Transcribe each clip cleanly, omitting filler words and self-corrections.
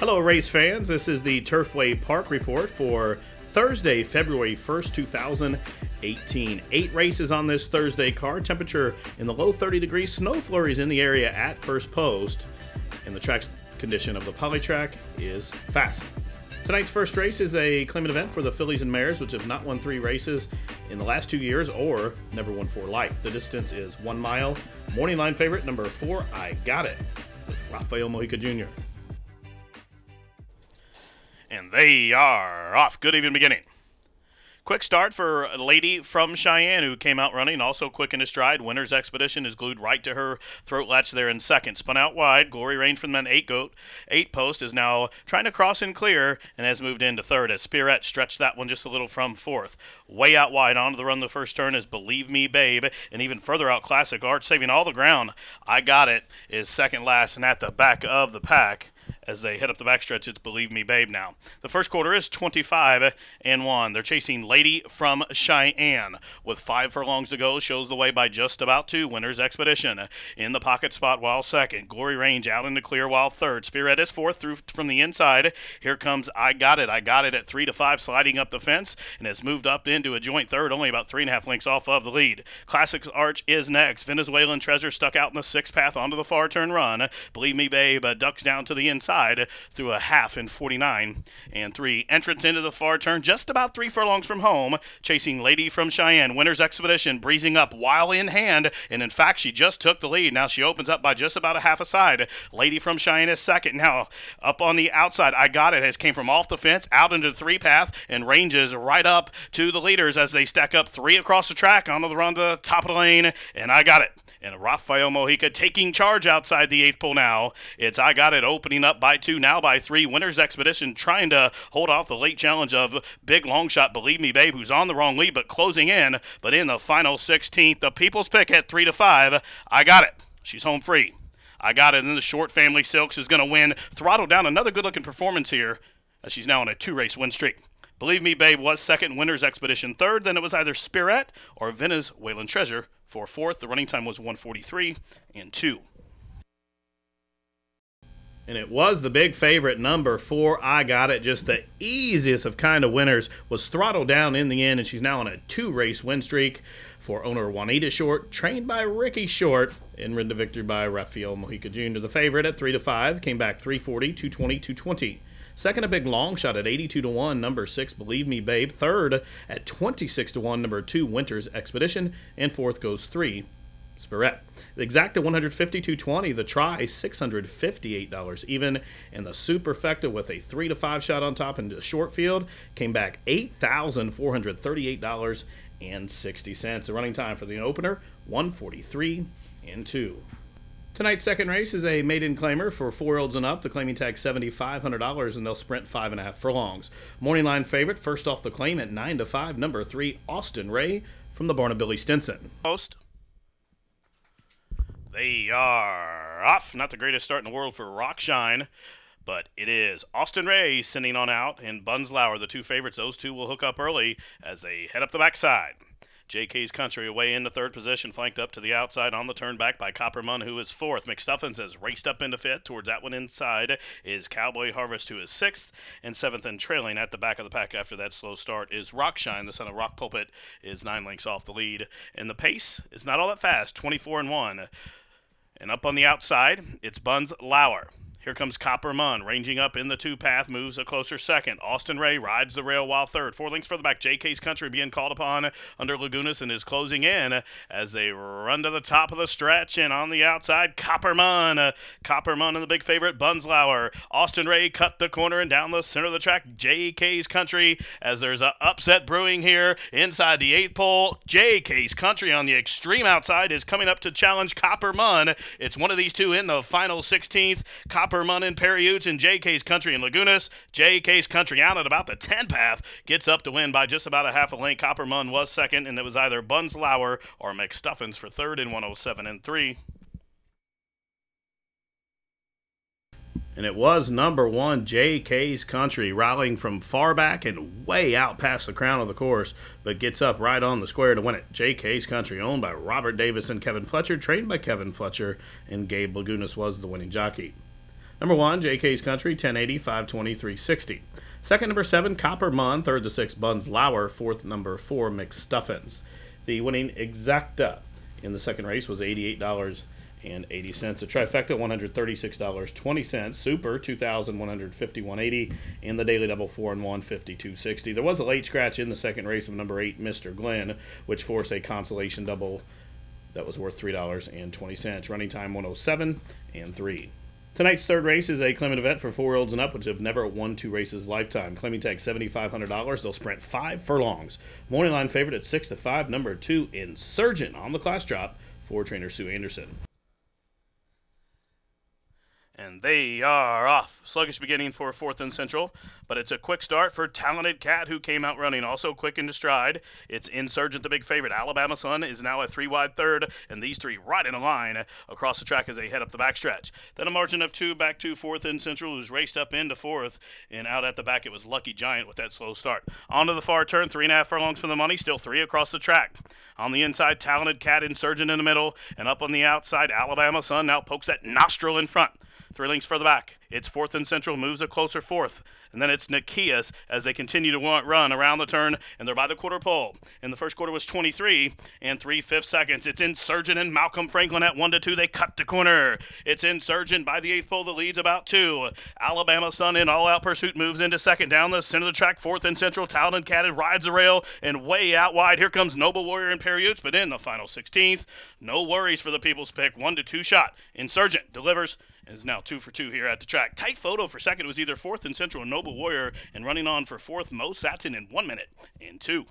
Hello, race fans. This is the Turfway Park Report for Thursday, February 1st, 2018. 8 races on this Thursday card. Temperature in the low 30 degrees. Snow flurries in the area at first post. And the track condition of the poly track is fast. Tonight's first race is a claimant event for the fillies and mares, which have not won 3 races in the last 2 years or never won for life. The distance is 1 mile. Morning line favorite, number 4, I Got It, with Rafael Mojica Jr. And they are off. Good even beginning. Quick start for a lady from Cheyenne who came out running, also quick in his stride. Winner's Expedition is glued right to her throat latch there in second. Spun out wide. Glory Range from the men 8 post is now trying to cross and clear and has moved into third as Spirit stretched that one just a little from fourth. Way out wide onto the run the first turn is Believe Me Babe, and even further out Classic Art saving all the ground. I Got It is second last and at the back of the pack. As they head up the backstretch, it's Believe Me Babe now. The first quarter is 25-1. They're chasing Lady from Cheyenne. With 5 furlongs to go, shows the way by just about 2. Winner's Expedition in the pocket spot while second. Glory Range out in the clear while third. Spirit is fourth through from the inside. Here comes I Got It. I Got It at 3-5, sliding up the fence, and has moved up into a joint third, only about 3.5 lengths off of the lead. Classic Arch is next. Venezuelan Treasure stuck out in the 6th path onto the far turn run. Believe Me Babe ducks down to the inside through a half in 49-3. Entrance into the far turn just about 3 furlongs from home, chasing Lady from Cheyenne. Winner's Expedition breezing up while in hand, and in fact she just took the lead. Now she opens up by just about a half a side. Lady from Cheyenne is second. Now up on the outside, I Got It has came from off the fence out into the 3 path and ranges right up to the leaders as they stack up 3 across the track onto the run to the top of the lane, and I Got It. And Rafael Mojica taking charge outside the 8th pole now. It's I Got It opening up by 2, now by 3. Winner's Expedition trying to hold off the late challenge of big long shot Believe Me Babe, who's on the wrong lead but closing in. But in the final 16th, the People's Pick at 3-5. I Got It. She's home free. I Got It. And then the Short Family Silks is going to win. Throttle down. Another good-looking performance here as she's now on a 2-race win streak. Believe Me Babe was second, Winner's Expedition third. Then it was either Spirit or Venezuelan Treasure for fourth. The running time was 1:43.2. And it was the big favorite, number 4, I Got It. Just the easiest of kind of winners. Was throttled down in the end, and she's now on a 2-race win streak for owner Juanita Short, trained by Ricky Short, and ridden to victory by Rafael Mojica Jr. The favorite at 3-5, came back 340, 220, 220. Second, a big long shot at 82-1, number 6, Believe Me Babe. Third, at 26-1, number 2, Winter's Expedition. And fourth goes 3, Spirit. The exact at 152.20, the try $658 even, and the superfecta with a 3-5 shot on top into the short field came back $8,438.60. The running time for the opener 1:43.2. Tonight's second race is a maiden claimer for 4-year-olds and up. The claiming tag $7,500, and they'll sprint 5.5 furlongs. Morning line favorite, first off the claim at 9-5, number 3, Austin Ray from the barn of Billy Stinson. Post. They are off. Not the greatest start in the world for Rockshine, but it is Austin Ray sending on out, and Bunslauer, the 2 favorites. Those 2 will hook up early as they head up the backside. JK's Country away into third position, flanked up to the outside on the turn back by Coppermun, who is fourth. McStuffins has raced up into fifth. Towards that one inside is Cowboy Harvest, who is sixth, and seventh, and trailing at the back of the pack after that slow start is Rockshine, the son of Rock Pulpit, is 9 lengths off the lead. And the pace is not all that fast, 24-1. And up on the outside, it's Bunslauer. Here comes Coppermun, ranging up in the 2 path, moves a closer second. Austin Ray rides the rail while third. 4 lengths further back, JK's Country being called upon under Lagunas and is closing in as they run to the top of the stretch. And on the outside, Coppermun. Coppermun and the big favorite, Bunslauer. Austin Ray cut the corner and down the center of the track, JK's Country, as there's an upset brewing here inside the 8th pole. JK's Country on the extreme outside is coming up to challenge Coppermun. It's one of these 2 in the final 16th. Coppermun in Pariutes and JK's Country in Lagunas. JK's Country out at about the 10 path gets up to win by just about a half a length. Coppermun was second, and it was either Bunslauer or McStuffins for third in 1:07.3. And it was number 1, JK's Country, rallying from far back and way out past the crown of the course, but gets up right on the square to win it. JK's Country, owned by Robert Davis and Kevin Fletcher, trained by Kevin Fletcher, and Gabe Lagunas was the winning jockey. Number 1, JK's Country, 1080, 520, 360. Second, number 7, Copper Mun. Third, the 6, Buns Lauer. Fourth, number 4, McStuffins. The winning exacta in the second race was $88.80. The trifecta, $136.20. Super, $2,151.80. And the daily double 4 and 1, $52.60. There was a late scratch in the second race of number 8, Mr. Glenn, which forced a consolation double that was worth $3.20. Running time 107 and 3. Tonight's third race is a claimant event for 4-year-olds and up, which have never won 2 races lifetime. Claiming tag $7,500. They'll sprint 5 furlongs. Morning line favorite at 6-5. Number 2, Insurgent on the class drop for trainer Sue Anderson. And they are off. Sluggish beginning for 4th and Central, but it's a quick start for Talented Cat, who came out running. Also quick into stride, it's Insurgent, the big favorite. Alabama Sun is now a 3-wide third, and these 3 right in a line across the track as they head up the backstretch. Then a margin of 2 back to 4th and Central, who's raced up into 4th, and out at the back it was Lucky Giant with that slow start. Onto the far turn, 3.5 furlongs for the money, still 3 across the track. On the inside, Talented Cat, Insurgent in the middle, and up on the outside, Alabama Sun now pokes that nostril in front. 3 lengths further back, it's 4th and Central, moves a closer 4th. And then it's Nikias as they continue to run around the turn, and they're by the quarter pole. In the first quarter was 23 and 3/5 seconds. It's Insurgent and Malcolm Franklin at 1-2. They cut the corner. It's Insurgent by the 8th pole. The lead's about 2. Alabama Sun in all-out pursuit moves into second. Down the center of the track, 4th and Central. Talented Cat rides the rail and way out wide. Here comes Noble Warrior and Perriutes, but in the final 16th, no worries for the People's Pick. 1-2 shot. Insurgent delivers. Is now 2 for 2 here at the track. Tight photo for second was either 4th and Central and Noble Warrior, and running on for 4th, Mo Satin in 1 minute and 2.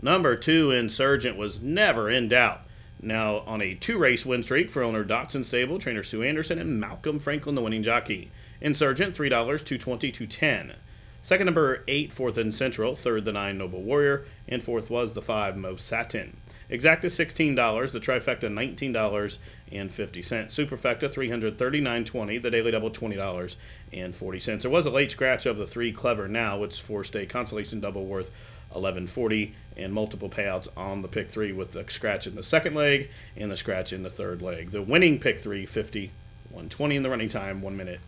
Number 2, Insurgent, was never in doubt. Now on a 2-race win streak for owner Dotson Stable, trainer Sue Anderson, and Malcolm Franklin, the winning jockey. Insurgent, $3, $220, $210. Second, number 8, 4th and Central. Third, the 9, Noble Warrior. And 4th was the 5, Mo Satin. Exacta $16, the trifecta $19.50, superfecta $339.20, the daily double $20.40. There was a late scratch of the 3 Clever Now, which forced a consolation double worth $11.40 and multiple payouts on the pick 3 with the scratch in the second leg and the scratch in the third leg. The winning pick 3, 50, 120 in the running time, 1 minute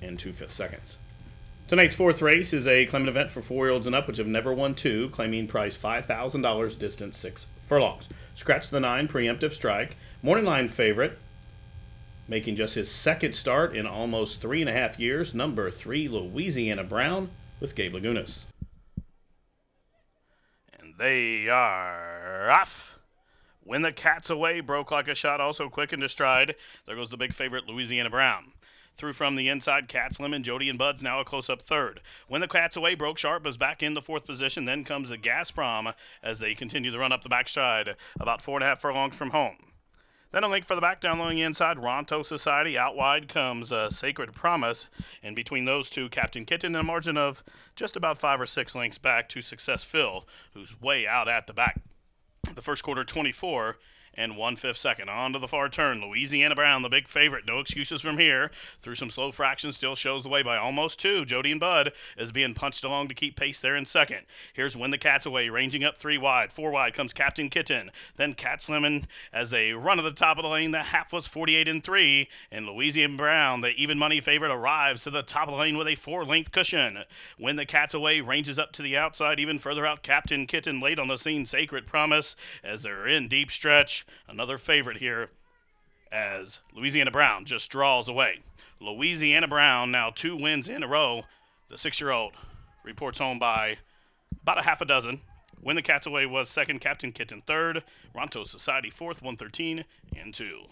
and 2/5 seconds. Tonight's 4th race is a claimant event for 4-year-olds and up, which have never won 2, claiming price $5,000, distance 6 furlongs. Scratch the 9, Preemptive Strike. Morning line favorite, making just his second start in almost 3.5 years, number 3, Louisiana Brown, with Gabe Lagunas. And they are off. When the Cat's Away broke like a shot, also quick into stride. There goes the big favorite, Louisiana Brown. Through from the inside, Cat Slim and Jody and Bud's now a close-up third. When the Cat's Away broke, Sharp is back in the 4th position. Then comes the Gazprom as they continue to run up the backstride, about 4.5 furlongs from home. Then a link for the back down along the inside, Ronto Society. Out wide comes Sacred Promise. And between those two, Captain Kitten, and a margin of just about 5 or 6 lengths back to Success Phil, who's way out at the back. The first quarter, 24 and 1/5 second. On to the far turn, Louisiana Brown, the big favorite. No excuses from here. Through some slow fractions, still shows the way by almost 2. Jody and Bud is being punched along to keep pace there in second. Here's When the Cat's Away, ranging up 3 wide. 4 wide comes Captain Kitten. Then Cat Slimmin as they run to the top of the lane. The half was 48 and 3. And Louisiana Brown, the even money favorite, arrives to the top of the lane with a 4-length cushion. When the Cat's Away ranges up to the outside, even further out, Captain Kitten late on the scene. Sacred Promise as they're in deep stretch. Another favorite here as Louisiana Brown just draws away. Louisiana Brown now 2 wins in a row. The 6-year-old reports home by about a half a dozen. When the Cat's Away was second, Captain Kitten third, Ronto Society 4th, 113 and 2.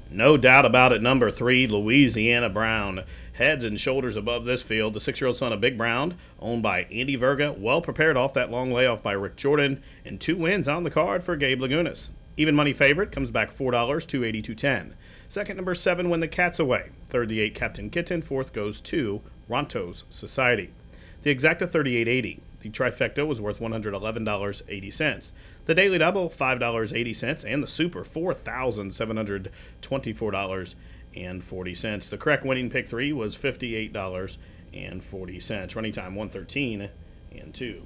No doubt about it, number 3, Louisiana Brown. Heads and shoulders above this field. The 6-year-old son of Big Brown, owned by Andy Verga, well prepared off that long layoff by Rick Jordan, and 2 wins on the card for Gabe Lagunas. Even money favorite comes back $4, $280, $210. Second, number 7, When the Cat's Away. Third, the 8, Captain Kitten. Fourth goes to Ronto's Society. The exacta $38.80. The trifecta was worth $111.80. The daily double $5.80, and the super $4,724.40. The correct winning pick 3 was $58.40. Running time 113 and 2.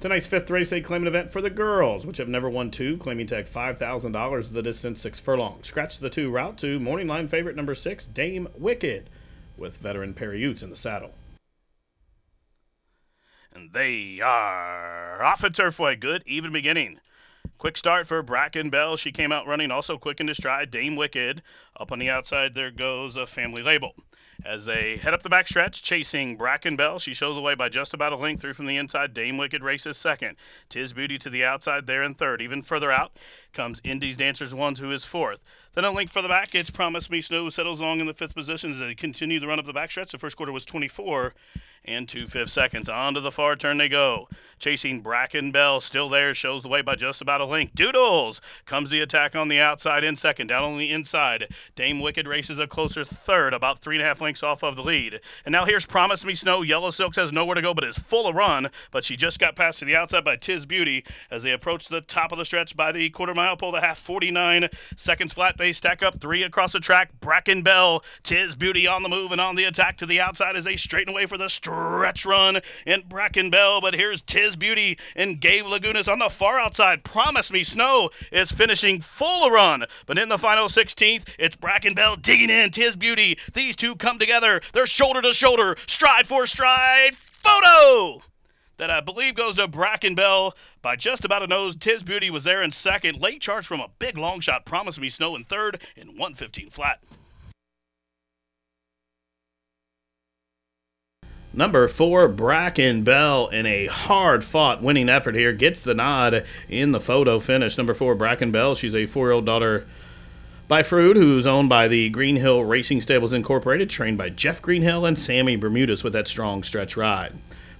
Tonight's fifth race, a claiming event for the girls, which have never won two, claiming tag $5,000, the distance 6 furlongs. Scratch the 2, route 2, morning line favorite number 6, Dame Wicked, with veteran Perry Utes in the saddle. And they are off at Turfway. Good even beginning. Quick start for Bracken Bell. She came out running, also quick into stride. Dame Wicked. Up on the outside, there goes a family label. As they head up the backstretch, chasing Bracken Bell, she shows away by just about a length through from the inside. Dame Wicked races second. Tis Beauty to the outside there in third. Even further out comes Indies Dancers 1, who is fourth. Then a length further back, it's Promise Me Snow settles along in the fifth position as they continue the run up the backstretch. The first quarter was 24 and 2/5 seconds. On to the far turn they go. Chasing Bracken Bell, still there, shows the way by just about a length. Doodles comes the attack on the outside in second. Down on the inside, Dame Wicked races a closer third, about 3.5 lengths off of the lead. And now here's Promise Me Snow. Yellow Silks has nowhere to go but is full of run, but she just got past to the outside by Tis Beauty as they approach the top of the stretch by the quarter-mile pole. The half 49 seconds flat base stack up 3 across the track. Bracken Bell, Tis Beauty on the move and on the attack to the outside as they straighten away for the stretch run in Bracken Bell. But here's Tis Beauty and Gabe Lagunas on the far outside. Promise Me Snow is finishing full of run, but in the final 16th, it's Bracken Bell digging in. Tis Beauty. These two come together. They're shoulder to shoulder, stride for stride. Photo that I believe goes to Bracken Bell by just about a nose. Tis Beauty was there in second. Late charge from a big long shot. Promise Me Snow in third in 1:15 flat. Number 4, Bracken Bell, in a hard-fought winning effort here, gets the nod in the photo finish. Number 4, Bracken Bell, she's a 4-year-old daughter by Frood, who's owned by the Greenhill Racing Stables Incorporated, trained by Jeff Greenhill and Sammy Bermudez with that strong stretch ride.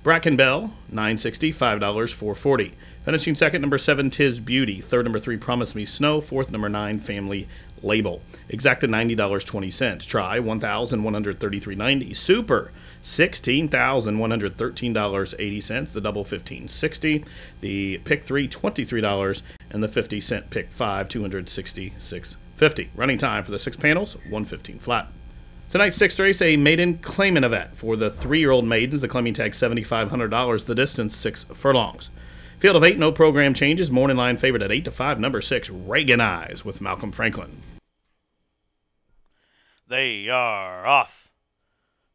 Bracken Bell, $9.60, $5, $4.40. Finishing second, number 7, Tis Beauty. Third, number 3, Promise Me Snow. Fourth, number 9, Family Label. Exacta $90.20. Try $1,133.90. Super $16,113.80. The double $15.60. The pick 3 $23, and the 50-cent pick 5 $266.50. Running time for the 6 panels 1:15 flat. Tonight's sixth race, a maiden claiming event for the 3-year-old maidens. The claiming tag $7,500. The distance 6 furlongs. Field of 8, no program changes. Morning line favorite at 8-5. Number 6, Reagan Eyes with Malcolm Franklin. They are off.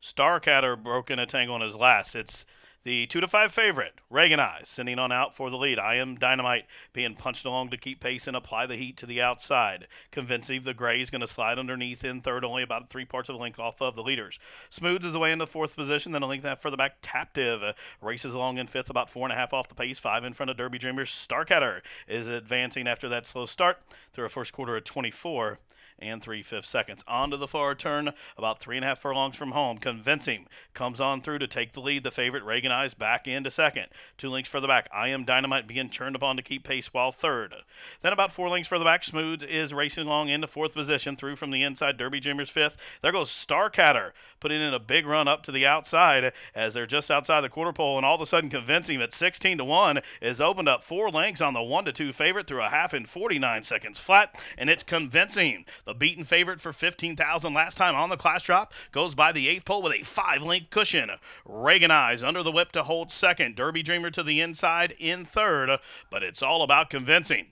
Starcatter broken a tangle on his last. It's the 2-5 favorite, Reagan Eyes, sending on out for the lead. I Am Dynamite being punched along to keep pace and apply the heat to the outside. Convincing the Gray is going to slide underneath in third, only about 3 parts of a length off of the leaders. Smooth is away in the 4th position, then a length half further back. Taptive races along in 5th, about 4.5 off the pace. 5 in front of Derby Dreamers. Starcatter is advancing after that slow start through a first quarter of 24 and 3/5 seconds. On to the far turn, about 3.5 furlongs from home. Convincing comes on through to take the lead. The favorite, Reagan Eyes, back into second. 2 lengths further back, I Am Dynamite being turned upon to keep pace while third. Then about 4 lengths further back, Smooth is racing along into 4th position. Through from the inside, Derby Dreamers 5th. There goes Starcatter, putting in a big run up to the outside as they're just outside the quarter pole, and all of a sudden Convincing at 16-1 is opened up 4 lengths on the 1-2 favorite through a half in 49 seconds flat, and it's Convincing. The beaten favorite for $15,000 last time on the class drop goes by the 8th pole with a 5-length cushion. Reagan Eyes under the whip to hold second. Derby Dreamer to the inside in third, but it's all about Convincing.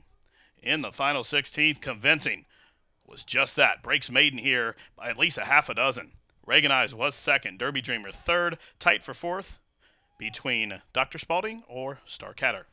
In the final 16th, Convincing was just that. Breaks maiden here by at least a half a dozen. Reagan Eyes was second. Derby Dreamer third. Tight for 4th between Dr. Spalding or Starcatter.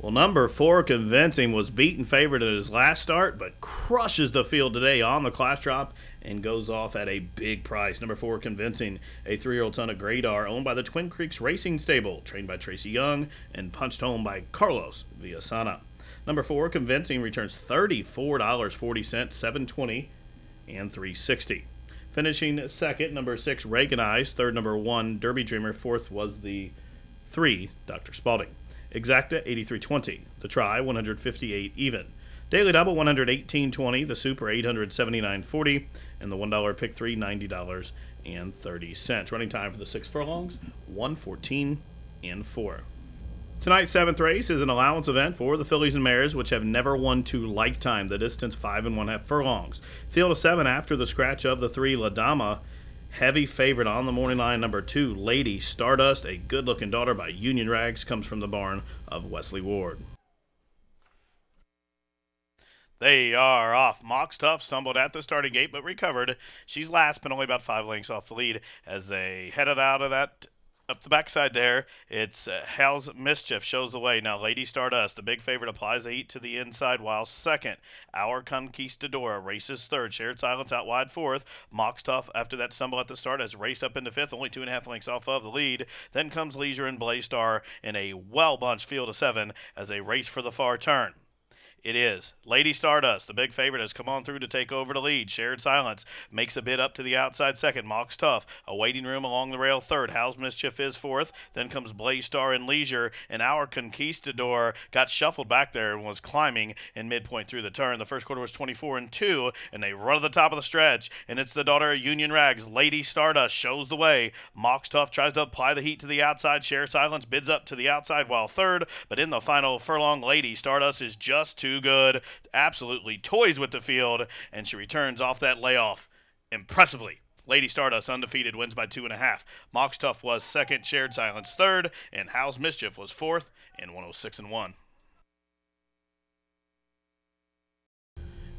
Well, number 4, Convincing, was beaten favorite at his last start, but crushes the field today on the class drop and goes off at a big price. Number 4, Convincing, a 3-year-old son of Gradar, owned by the Twin Creeks Racing Stable, trained by Tracy Young, and punched home by Carlos Villasana. Number 4, Convincing, returns $34.40, $7.20, and $3.60. Finishing second, number 6, Reagan Eyes. Third, number 1, Derby Dreamer. Fourth was the 3, Dr. Spalding. Exacta, 83.20. The try, 158 even. Daily double, 118.20. The super, 879.40. And the $1 pick 3, $90.30. Running time for the 6 furlongs, 1:14 and 4. Tonight's 7th race is an allowance event for the fillies and mares, which have never won 2 lifetime. The distance 5 1/2 furlongs. Field of 7 after the scratch of the 3, La Dama, Heavy favorite on the morning line, number 2, Lady Stardust, a good-looking daughter by Union Rags, comes from the barn of Wesley Ward. They are off. Mox Tough stumbled at the starting gate but recovered. She's last but only about 5 lengths off the lead as they headed out of that. Up the backside there, it's Hal's Mischief shows the way. Now, Lady Stardust, the big favorite, applies the heat to the inside, while second, Our Conquistadora races third. Shared Silence out wide fourth. Mox Tough, after that stumble at the start, has raced up into fifth, only 2.5 lengths off of the lead. Then comes Leisure and Blaze Star in a well-bunched field of 7 as they race for the far turn. It is Lady Stardust, the big favorite, has come on through to take over the lead. Shared Silence makes a bid up to the outside second. Mox Tough, a waiting room along the rail third. Hal's Mischief is fourth. Then comes Blaze Star and Leisure, and Our Conquistador got shuffled back there and was climbing in midpoint through the turn. The first quarter was 24-2, and they run to the top of the stretch, and it's the daughter of Union Rags. Lady Stardust shows the way. Mox Tough tries to apply the heat to the outside. Shared Silence bids up to the outside while third, but in the final furlong, Lady Stardust is just too good, absolutely toys with the field, and she returns off that layoff impressively. Lady Stardust undefeated, wins by 2.5. Mox Tough was second, Shared Silence third, and Hal's Mischief was fourth in 106-1.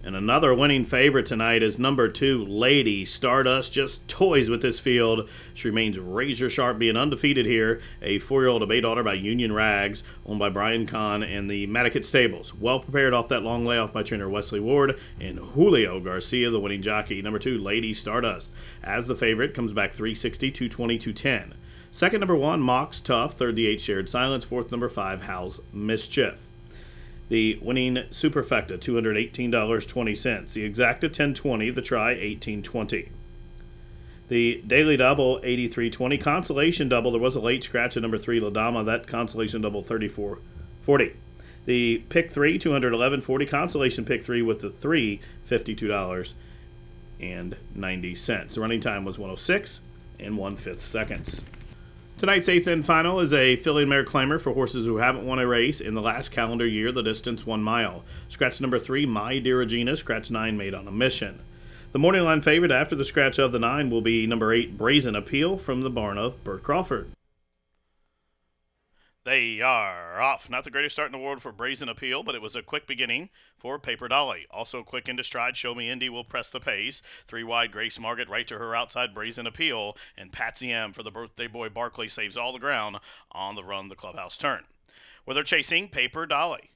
And another winning favorite tonight is number 2, Lady Stardust. Just toys with this field. She remains razor sharp, being undefeated here. A 4-year-old Bay daughter by Union Rags, owned by Brian Kahn and the Madaket Stables. Well prepared off that long layoff by trainer Wesley Ward and Julio Garcia, the winning jockey. Number 2, Lady Stardust. As the favorite, comes back 360, 220, 210. Second, number 1, Mox Tough. Third, the 8, Shared Silence. Fourth, number 5, Hal's Mischief. The winning Superfecta, $218.20. The Exacta, $10.20. The Try, $18.20. The Daily Double, $83.20. Consolation Double, there was a late scratch at number 3, La Dama. That Consolation Double, $34.40. The Pick 3, $211.40. Consolation Pick 3 with the 3, $52.90. The running time was 106 and 1/5 seconds. Tonight's 8th and final is a filly and mare climber for horses who haven't won a race in the last calendar year, the distance 1 mile. Scratch number 3, My Dear Regina. Scratch 9, Made on a Mission. The morning line favorite after the scratch of the 9 will be number 8, Brazen Appeal, from the barn of Bert Crawford. They are off. Not the greatest start in the world for Brazen Appeal, but it was a quick beginning for Paper Dolly. Also quick into stride, Show Me Indy will press the pace. 3 wide, Grace Margaret right to her outside, Brazen Appeal. And Patsy M for the birthday boy Barkley saves all the ground on the run the clubhouse turn. Where they're chasing, Paper Dolly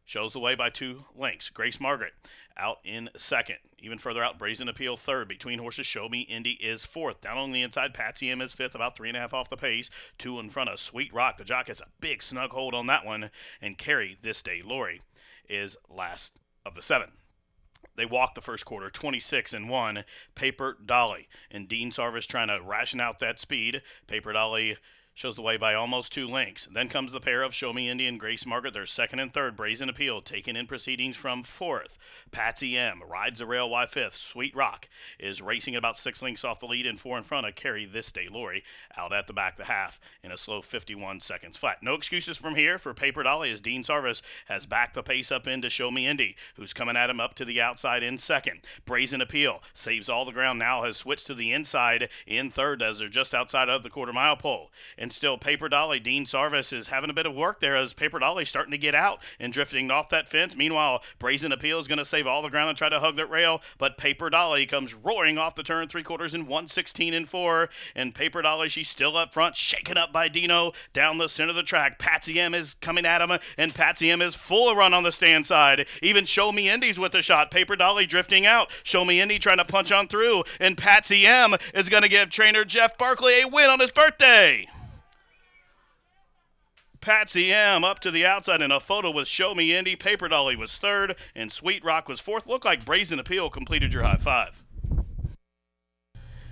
shows the way by 2 lengths. Grace Margaret out in second. Even further out, Brazen Appeal third. Between horses, Show Me Indy is fourth. Down on the inside, Patsy M is fifth, about 3.5 off the pace. 2 in front of Sweet Rock. The jock has a big snug hold on that one. And Carrie This Day Lori is last of the 7. They walked the first quarter, 26-1. Paper Dolly. And Dean Sarvis trying to ration out that speed. Paper Dolly shows the way by almost 2 lengths. Then comes the pair of Show Me Indy and Grace Margaret. They're second and third. Brazen Appeal taken in proceedings from fourth. Patsy M rides the rail wide fifth. Sweet Rock is racing about 6 lengths off the lead and 4 in front of Carrie This Day Lori out at the back the half in a slow 51 seconds flat. No excuses from here for Paper Dolly as Dean Sarvis has backed the pace up into Show Me Indy, who's coming at him up to the outside in second. Brazen Appeal saves all the ground, now has switched to the inside in third as they're just outside of the quarter-mile pole. And still Paper Dolly, Dean Sarvis is having a bit of work there as Paper Dolly starting to get out and drifting off that fence. Meanwhile, Brazen Appeal is going to save all the ground and try to hug that rail, but Paper Dolly comes roaring off the turn, 3/4 in 1:16-4, and Paper Dolly, she's still up front, shaken up by Dino down the center of the track. Patsy M is coming at him, and Patsy M is full run on the stand side. Even Show Me Indy's with the shot. Paper Dolly drifting out. Show Me Indy trying to punch on through, and Patsy M is going to give trainer Jeff Barkley a win on his birthday. Patsy M up to the outside in a photo with Show Me Indy. Paper Dolly was third, and Sweet Rock was fourth. Looked like Brazen Appeal completed your high five.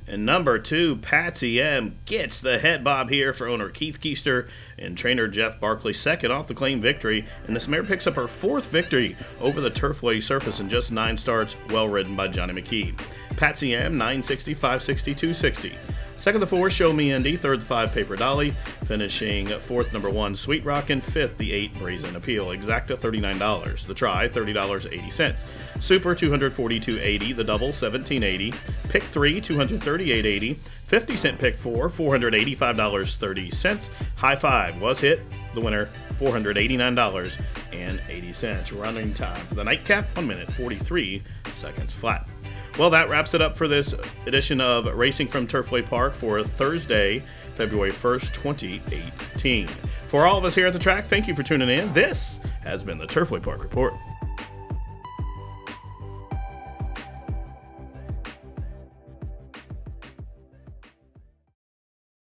And number 2, Patsy M gets the head bob here for owner Keith Keister and trainer Jeff Barkley, second off the claim victory. And this mare picks up her 4th victory over the Turfway surface in just 9 starts, well ridden by Johnny McKee. Patsy M, 960, 560, 260. Second, the 4, Show Me Indy. Third, the 5, Paper Dolly. Finishing fourth, number 1, Sweet Rockin'. Fifth, the 8, Brazen Appeal. Exacta, $39. The Try, $30.80. Super, $242.80. The Double, $17.80. Pick 3, $238.80. 50-cent Pick 4, $485.30. High 5 was hit. The winner, $489.80. Running time for the nightcap, 1 minute 43 seconds flat. Well, that wraps it up for this edition of Racing from Turfway Park for Thursday, February 1st, 2018. For all of us here at the track, thank you for tuning in. This has been the Turfway Park Report.